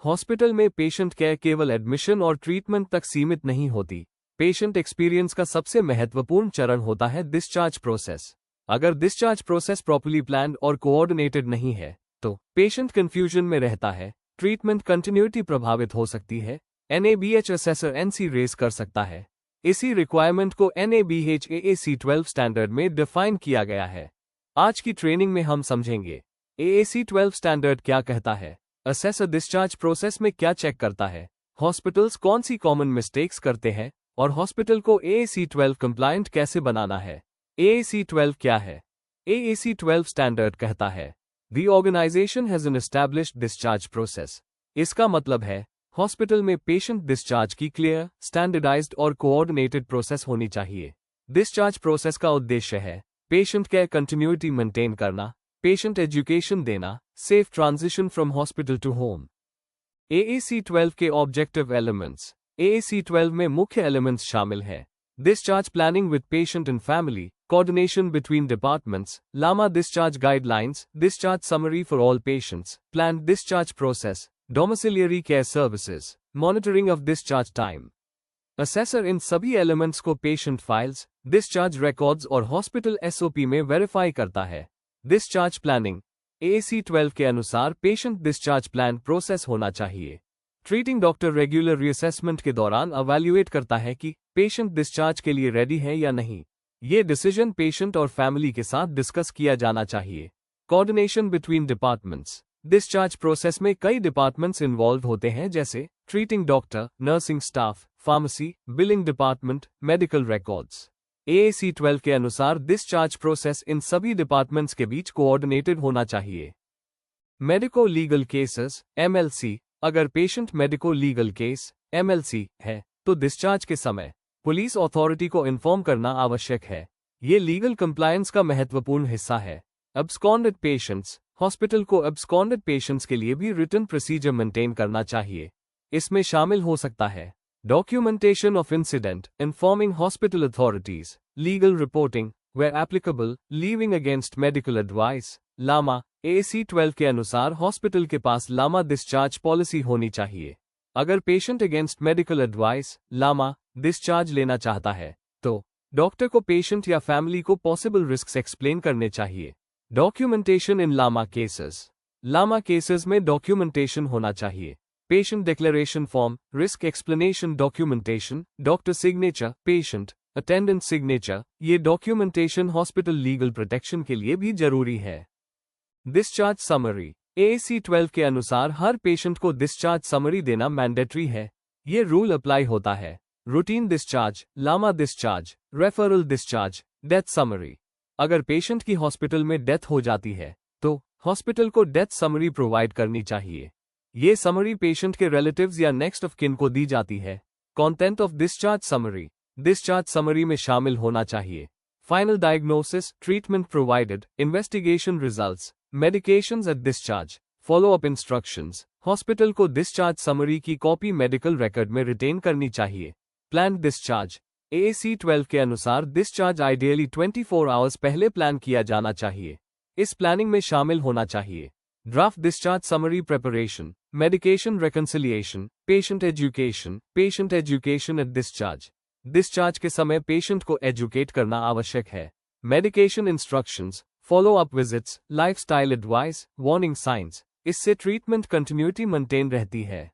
Hospital में patient care केवल admission और ट्रीटमेंट तक सीमित नहीं होती। पेशेंट एक्सपीरियंस का सबसे महत्वपूर्ण चरण होता है डिस्चार्ज प्रोसेस। अगर डिस्चार्ज प्रोसेस प्रॉपर्ली प्लान्ड और कोऑर्डिनेटेड नहीं है तो पेशेंट कंफ्यूजन में रहता है, ट्रीटमेंट कंटिन्यूटी प्रभावित हो सकती है, NABH असेसर NC रेज कर सकता है। इसी रिक्वायरमेंट को NABH AAC12 स्टैंडर्ड में डिफाइन किया गया है। आज की ट्रेनिंग में हम समझेंगे AAC12 स्टैंडर्ड क्या कहता है, असेसर डिस्चार्ज प्रोसेस में क्या चेक करता है, हॉस्पिटल्स कौन सी कॉमन मिस्टेक्स करते हैं और हॉस्पिटल को AAC12 कंप्लायंट कैसे बनाना है। AAC12 क्या है? AAC12 स्टैंडर्ड कहता है The organization has an established discharge process। इसका मतलब है हॉस्पिटल में पेशेंट डिस्चार्ज की क्लियर, स्टैंडर्डाइज्ड और कोऑर्डिनेटेड प्रोसेस होनी चाहिए। डिस्चार्ज प्रोसेस का उद्देश्य है पेशेंट केयर कंटिन्यूटी मेंटेन करना, पेशेंट एजुकेशन देना, safe transition from hospital to home. AAC12 के ऑब्जेक्टिव एलिमेंट्स। AAC12 में मुख्य एलिमेंट्स शामिल हैं discharge planning with patient and family, coordination between departments, LAMA discharge guidelines, discharge summary for all patients, planned discharge process, domiciliary care services, monitoring of discharge time। Assessor इन सभी elements को patient files, discharge records और hospital SOP में verify करता है। Discharge planning. AAC12 के अनुसार patient discharge plan process होना चाहिए। ट्रीटिंग डॉक्टर रेगुलर रीअसेसमेंट के दौरान अवैल्यूएट करता है कि पेशेंट डिस्चार्ज के लिए रेडी है या नहीं। ये डिसीजन पेशेंट और फैमिली के साथ डिस्कस किया जाना चाहिए। Coordination between departments. Discharge process में कई डिपार्टमेंट्स इन्वॉल्व होते हैं जैसे treating doctor, nursing staff, pharmacy, billing department, medical records. AAC12 के अनुसार डिस्चार्ज प्रोसेस इन सभी डिपार्टमेंट्स के बीच कोऑर्डिनेटेड होना चाहिए। Medico legal cases MLC। अगर patient medico legal case MLC है तो डिस्चार्ज के समय पुलिस अथॉरिटी को इन्फॉर्म करना आवश्यक है। ये लीगल कंप्लायंस का महत्वपूर्ण हिस्सा है। अब्सकॉन्डेड पेशेंट्स। हॉस्पिटल को अब्सकॉन्डेड पेशेंट्स के लिए भी रिटन प्रोसीजर मेंटेन करना चाहिए। इसमें शामिल हो सकता है documentation of incident, informing hospital authorities, legal reporting where applicable, leaving against medical advice. LAMA. AAC12 के अनुसार हॉस्पिटल के पास लामा डिस्चार्ज पॉलिसी होनी चाहिए। अगर patient against medical advice LAMA discharge लेना चाहता है तो डॉक्टर को पेशेंट या फैमिली को पॉसिबल रिस्क्स एक्सप्लेन करने चाहिए। डॉक्यूमेंटेशन इन लामा केसेस। लामा केसेस में डॉक्यूमेंटेशन होना चाहिए। Patient declaration form, risk explanation documentation, doctor signature, patient attendant signature. ये डॉक्यूमेंटेशन हॉस्पिटल लीगल प्रोटेक्शन के लिए भी जरूरी है। Discharge summary. AAC12 के अनुसार हर पेशेंट को डिस्चार्ज समरी देना मैंडेटरी है। ये रूल अप्लाई होता है routine discharge, LAMA discharge, referral discharge, death summary. अगर पेशेंट की हॉस्पिटल में डेथ हो जाती है तो हॉस्पिटल को डेथ समरी प्रोवाइड करनी चाहिए। ये समरी पेशेंट के रिलेटिव्स या नेक्स्ट ऑफ किन को दी जाती है। Content of discharge summary. Discharge summary में शामिल होना चाहिए final diagnosis, treatment provided, investigation results, medications at discharge, follow up instructions. Hospital को डिस्चार्ज समरी की कॉपी मेडिकल रिकॉर्ड में रिटेन करनी चाहिए। Plan discharge. AAC12 के अनुसार डिस्चार्ज आइडियली 24 आवर्स पहले प्लान किया जाना चाहिए। इस प्लानिंग में शामिल होना चाहिए draft discharge summary preparation, medication reconciliation, patient education at discharge. Discharge के समय पेशेंट को एजुकेट करना आवश्यक है। Medication instructions, follow up visits, lifestyle advice, warning signs. इससे ट्रीटमेंट कंटिन्यूटी मेंटेन रहती है।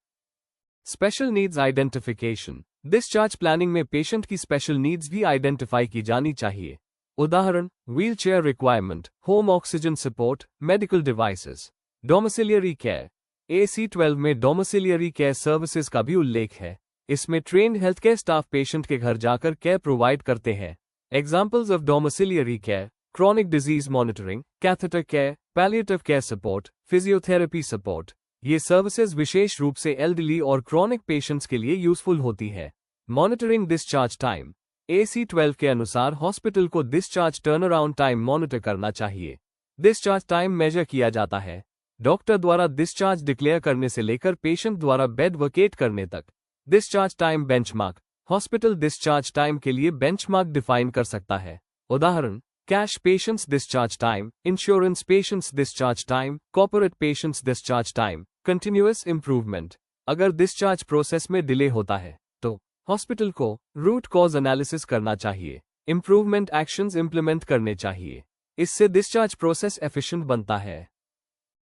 Special needs identification. Discharge planning में पेशेंट की स्पेशल नीड्स भी आइडेंटिफाई की जानी चाहिए। उदाहरण wheelchair requirement, home oxygen support, medical devices. Domiciliary care. AAC12 में डोमिसिलियरी केयर सर्विसेज का भी उल्लेख है। इसमें trained health care staff patient के घर जाकर केयर प्रोवाइड करते हैं। Examples of domiciliary care, chronic disease monitoring, catheter care, palliative care support, physiotherapy support. ये सर्विसेज विशेष रूप से एल्डरली और क्रॉनिक पेशेंट्स के लिए यूजफुल होती है। Monitoring discharge time. AAC12 के अनुसार हॉस्पिटल को डिस्चार्ज टर्नअराउंड टाइम मॉनिटर करना चाहिए। डिस्चार्ज टाइम मेजर किया जाता है डॉक्टर द्वारा डिस्चार्ज डिक्लेयर करने से लेकर पेशेंट द्वारा बेड वकेट करने तक। Discharge time benchmark. Hospital discharge time के लिए बेंचमार्क डिफाइन कर सकता है। उदाहरण cash patients discharge time, insurance patients discharge time, corporate patients discharge time, continuous improvement. अगर डिस्चार्ज प्रोसेस में डिले होता है तो हॉस्पिटल को रूट कॉज एनालिसिस करना चाहिए, इम्प्रूवमेंट एक्शंस इंप्लीमेंट करने चाहिए। इससे डिस्चार्ज प्रोसेस एफिशिएंट बनता है।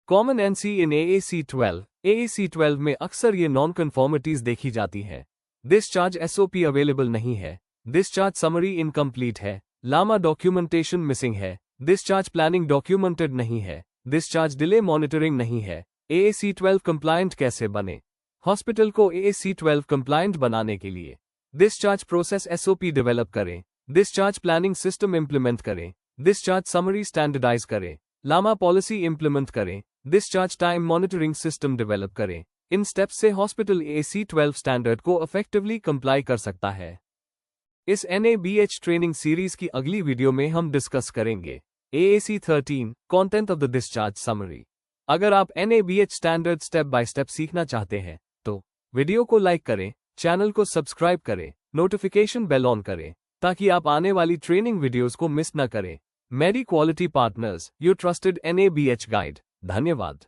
कॉमन एनसी इन AAC12। AAC12 में अक्सर ये नॉन कन्फॉर्मिटीज देखी जाती है। डिस्चार्ज SOP अवेलेबल नहीं है, डिस्चार्ज समरी इनकम्प्लीट है, लामा डॉक्यूमेंटेशन मिसिंग है, डिस्चार्ज प्लानिंग डॉक्यूमेंटेड नहीं है, डिस्चार्ज डिले मॉनिटरिंग नहीं है। AAC12 कंप्लायंट कैसे बने? हॉस्पिटल को AAC12 कंप्लायंट बनाने के लिए डिस्चार्ज प्रोसेस SOP डेवलप करें, डिस्चार्ज प्लानिंग सिस्टम इंप्लीमेंट करें, डिस्चार्ज समरी स्टैंडर्डाइज करें, लामा पॉलिसी इंप्लीमेंट करें, discharge time monitoring system develop करें। इन स्टेप्स से हॉस्पिटल AAC12 स्टैंडर्ड को इफेक्टिवली कंप्लाई कर सकता है। इस NABH ट्रेनिंग सीरीज की अगली वीडियो में हम डिस्कस करेंगे AAC13 content of the discharge summary. अगर आप NABH standard step by step सीखना चाहते हैं तो वीडियो को लाइक करें, चैनल को सब्सक्राइब करें, नोटिफिकेशन बेल ऑन करें ताकि आप आने वाली ट्रेनिंग वीडियोस को मिस न करें। Medi quality partners, your trusted NABH guide. धन्यवाद।